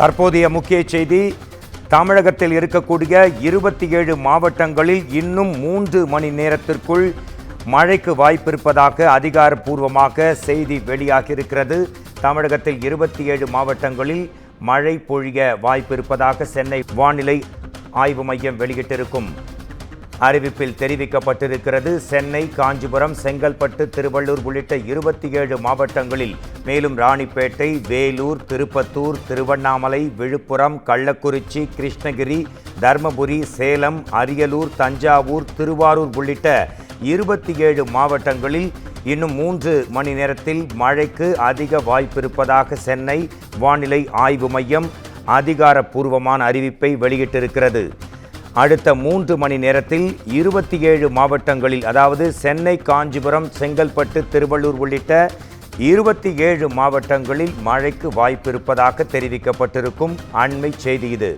தற்போதைய முக்கிய செய்தி, தமிழகத்தில் இருக்கக்கூடிய 27 மாவட்டங்களில் இன்னும் 3 மணி நேரத்திற்குள் மழைக்கு வாய்ப்பிருப்பதாக அதிகாரப்பூர்வமாக செய்தி வெளியாகியிருக்கிறது. தமிழகத்தில் 27 மாவட்டங்களில் மழை பொழிய வாய்ப்பிருப்பதாக சென்னை வானிலை ஆய்வு மையம் வெளியிட்டிருக்கும் அறிவிப்பில் தெரிவிக்கப்பட்டிருக்கிறது. சென்னை, காஞ்சிபுரம், செங்கல்பட்டு, திருவள்ளூர் உள்ளிட்ட 27 மாவட்டங்களில், மேலும் ராணிப்பேட்டை, வேலூர், திருப்பத்தூர், திருவண்ணாமலை, விழுப்புரம், கள்ளக்குறிச்சி, கிருஷ்ணகிரி, தர்மபுரி, சேலம், அரியலூர், தஞ்சாவூர், திருவாரூர் உள்ளிட்ட 27 மாவட்டங்களில் இன்னும் 3 மணி நேரத்தில் மழைக்கு அதிக வாய்ப்பிருப்பதாக சென்னை வானிலை ஆய்வு மையம் அதிகாரப்பூர்வமான அறிவிப்பை வெளியிட்டிருக்கிறது. அடுத்த 3 மணி நேரத்தில் 27 மாவட்டங்களில், அதாவது சென்னை, காஞ்சிபுரம், செங்கல்பட்டு, திருவள்ளூர் உள்ளிட்ட 27 மாவட்டங்களில் மழைக்கு வாய்ப்பிருப்பதாக தெரிவிக்கப்பட்டிருக்கும் அண்மை செய்தி இது.